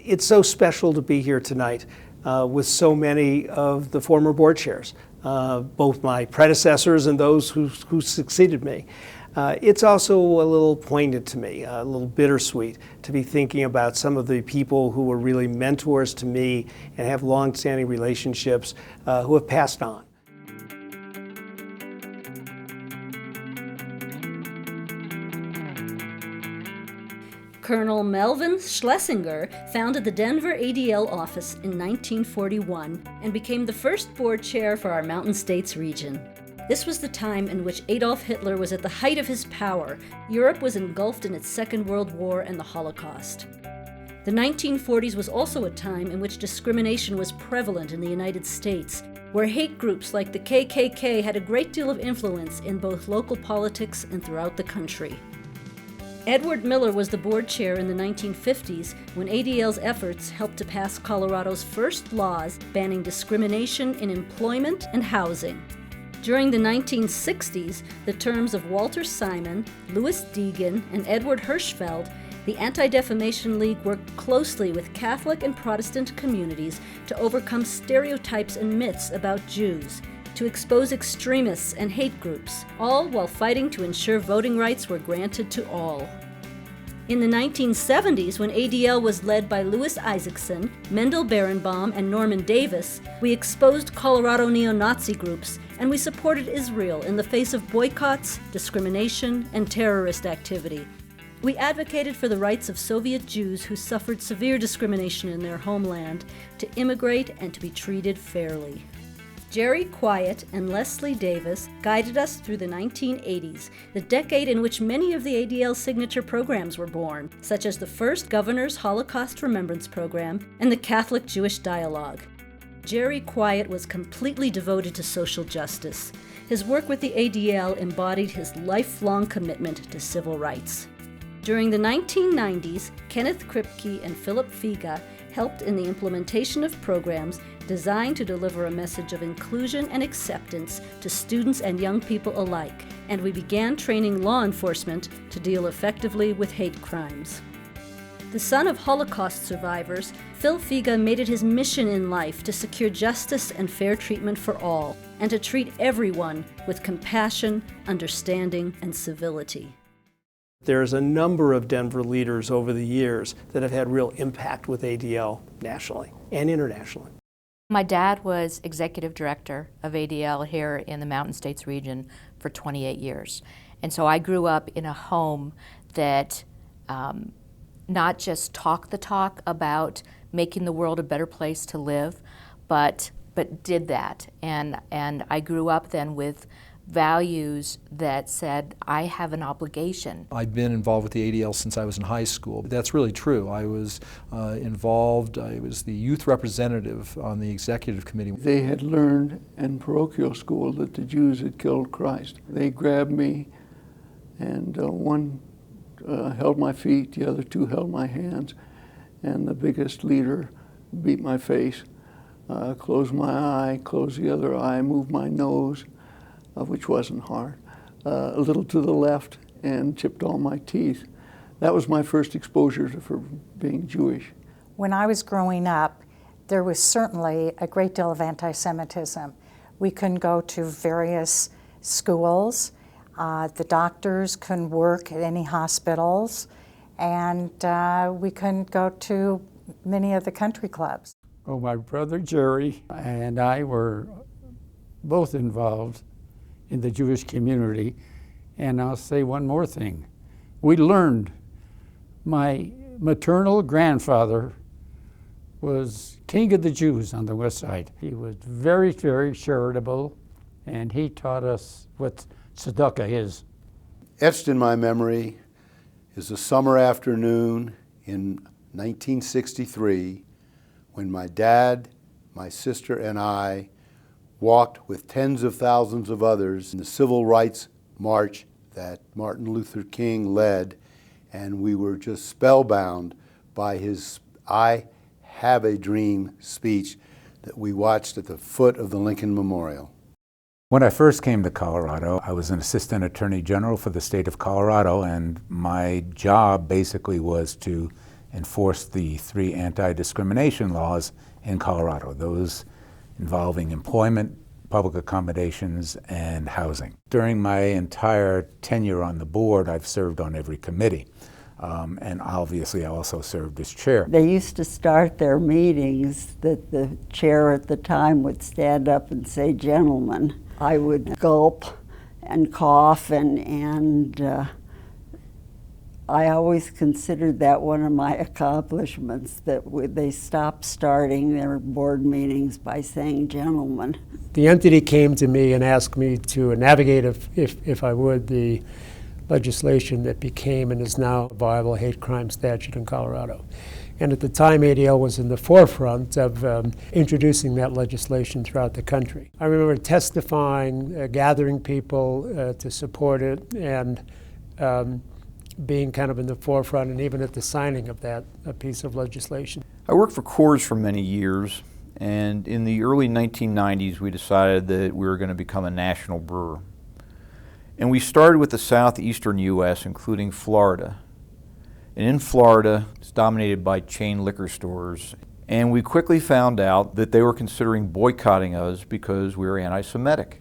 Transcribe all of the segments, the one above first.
It's so special to be here tonight with so many of the former board chairs, both my predecessors and those who succeeded me. It's also a little poignant to me, a little bittersweet to be thinking about some of the people who were really mentors to me and have long-standing relationships who have passed on. Colonel Melvin Schlesinger founded the Denver ADL office in 1941 and became the first board chair for our Mountain States region. This was the time in which Adolf Hitler was at the height of his power. Europe was engulfed in its Second World War and the Holocaust. The 1940s was also a time in which discrimination was prevalent in the United States, where hate groups like the KKK had a great deal of influence in both local politics and throughout the country. Edward Miller was the board chair in the 1950s when ADL's efforts helped to pass Colorado's first laws banning discrimination in employment and housing. During the 1960s, the terms of Walter Simon, Louis Deegan, and Edward Hirschfeld, the Anti-Defamation League worked closely with Catholic and Protestant communities to overcome stereotypes and myths about Jews, to expose extremists and hate groups, all while fighting to ensure voting rights were granted to all. In the 1970s, when ADL was led by Louis Isaacson, Mendel Berenbaum, and Norman Davis, we exposed Colorado neo-Nazi groups, and we supported Israel in the face of boycotts, discrimination, and terrorist activity. We advocated for the rights of Soviet Jews who suffered severe discrimination in their homeland to immigrate and to be treated fairly. Jerry Quiet and Leslie Davis guided us through the 1980s, the decade in which many of the ADL signature programs were born, such as the first Governor's Holocaust Remembrance Program and the Catholic-Jewish Dialogue. Jerry Quiet was completely devoted to social justice. His work with the ADL embodied his lifelong commitment to civil rights. During the 1990s, Kenneth Kripke and Philip Figa helped in the implementation of programs designed to deliver a message of inclusion and acceptance to students and young people alike, and we began training law enforcement to deal effectively with hate crimes. The son of Holocaust survivors, Phil Figa made it his mission in life to secure justice and fair treatment for all, and to treat everyone with compassion, understanding, and civility. There's a number of Denver leaders over the years that have had real impact with ADL nationally and internationally. My dad was executive director of ADL here in the Mountain States region for 28 years. And so I grew up in a home that not just talked the talk about making the world a better place to live, but did that. And I grew up then with values that said, I have an obligation. I've been involved with the ADL since I was in high school. That's really true. I was involved, I was the youth representative on the executive committee. They had learned in parochial school that the Jews had killed Christ. They grabbed me, and one held my feet, the other two held my hands, and the biggest leader beat my face, closed my eye, closed the other eye, moved my nose, which wasn't hard, a little to the left, and chipped all my teeth. That was my first exposure for being Jewish. When I was growing up, there was certainly a great deal of anti-Semitism. We couldn't go to various schools. The doctors couldn't work at any hospitals, and we couldn't go to many of the country clubs. Well, my brother Jerry and I were both involved in the Jewish community. And I'll say one more thing. We learned my maternal grandfather was king of the Jews on the west side. He was very, very charitable, and he taught us what tzedakah is. Etched in my memory is a summer afternoon in 1963 when my dad, my sister, and I walked with tens of thousands of others in the civil rights march that Martin Luther King led, and we were just spellbound by his I Have a Dream speech that we watched at the foot of the Lincoln Memorial. When I first came to Colorado, I was an assistant attorney general for the state of Colorado, and my job basically was to enforced the 3 anti-discrimination laws in Colorado, those involving employment, public accommodations, and housing. During my entire tenure on the board, I've served on every committee. And obviously I also served as chair. They used to start their meetings that the chair at the time would stand up and say, "Gentlemen." I would gulp and cough, and I always considered that one of my accomplishments, that they stopped starting their board meetings by saying, "Gentlemen." The entity came to me and asked me to navigate, if I would, the legislation that became and is now a viable hate crime statute in Colorado. And at the time, ADL was in the forefront of introducing that legislation throughout the country. I remember testifying, gathering people to support it, and being kind of in the forefront, and even at the signing of that piece of legislation. I worked for Coors for many years, and in the early 1990s we decided that we were going to become a national brewer. And we started with the southeastern U.S., including Florida. And in Florida, it's dominated by chain liquor stores. And we quickly found out that they were considering boycotting us because we were anti-Semitic.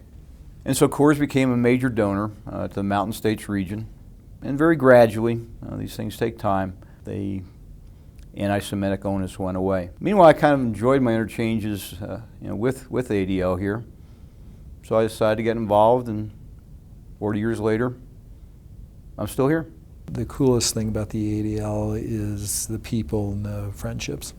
And so Coors became a major donor to the Mountain States region. And very gradually, these things take time, the anti-Semitic onus went away. Meanwhile, I kind of enjoyed my interchanges with ADL here. So I decided to get involved, and 40 years later, I'm still here. The coolest thing about the ADL is the people and the friendships.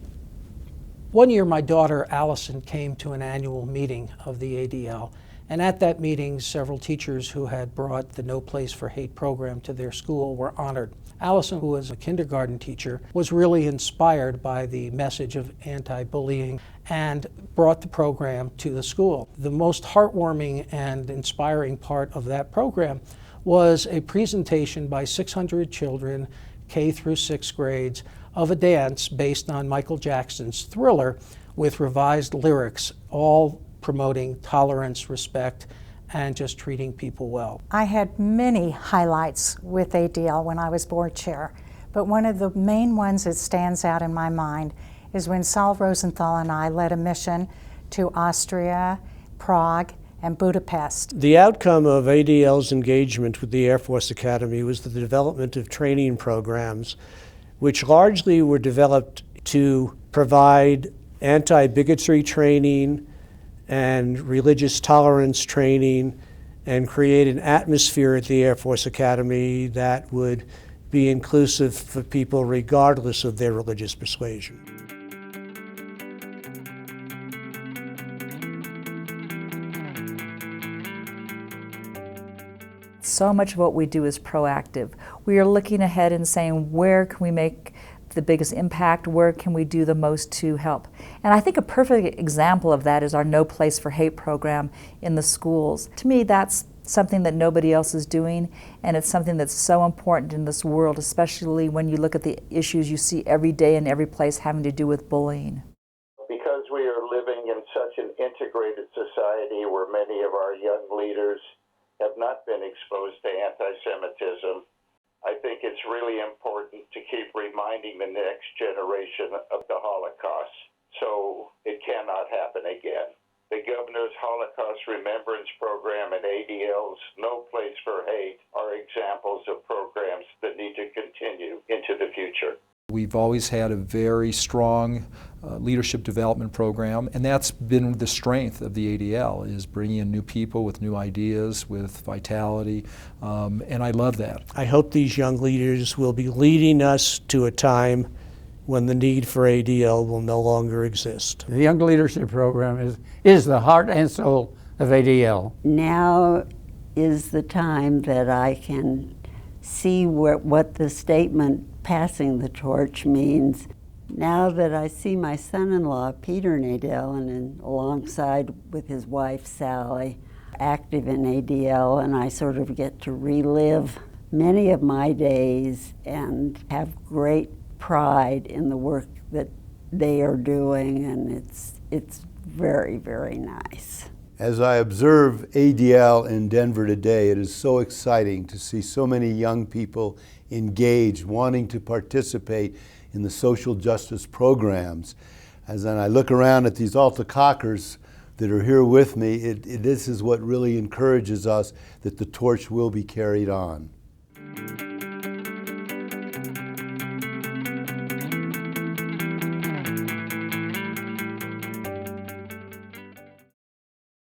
One year, my daughter Allison came to an annual meeting of the ADL, and at that meeting, several teachers who had brought the No Place for Hate program to their school were honored. Allison, who was a kindergarten teacher, was really inspired by the message of anti-bullying and brought the program to the school. The most heartwarming and inspiring part of that program was a presentation by 600 children, K through 6th grades, of a dance based on Michael Jackson's Thriller with revised lyrics, all promoting tolerance, respect, and just treating people well. I had many highlights with ADL when I was board chair, but one of the main ones that stands out in my mind is when Saul Rosenthal and I led a mission to Austria, Prague, and Budapest. The outcome of ADL's engagement with the Air Force Academy was the development of training programs, which largely were developed to provide anti-bigotry training and religious tolerance training, and create an atmosphere at the Air Force Academy that would be inclusive for people regardless of their religious persuasion. So much of what we do is proactive. We are looking ahead and saying, where can we make the biggest impact? Where can we do the most to help? And I think a perfect example of that is our No Place for Hate program in the schools. To me, that's something that nobody else is doing, and it's something that's so important in this world, especially when you look at the issues you see every day in every place having to do with bullying. Because we are living in such an integrated society where many of our young leaders have not been exposed to anti-Semitism, I think it's really important to keep reminding the next generation of the Holocaust so it cannot happen again. The Governor's Holocaust Remembrance Program and ADL's No Place for Hate are examples of programs that need to continue into the future. We've always had a very strong leadership development program, and that's been the strength of the ADL, is bringing in new people with new ideas, with vitality, and I love that. I hope these young leaders will be leading us to a time when the need for ADL will no longer exist. The Young Leadership Program is the heart and soul of ADL. Now is the time that I can see what the statement passing the torch means. Now that I see my son-in-law, Peter Nadell, and alongside with his wife, Sally, active in ADL, and I sort of get to relive many of my days and have great pride in the work that they are doing, and it's very, very nice. As I observe ADL in Denver today, it is so exciting to see so many young people engaged, wanting to participate in the social justice programs. As then I look around at these Alta Cockers that are here with me, this is what really encourages us that the torch will be carried on.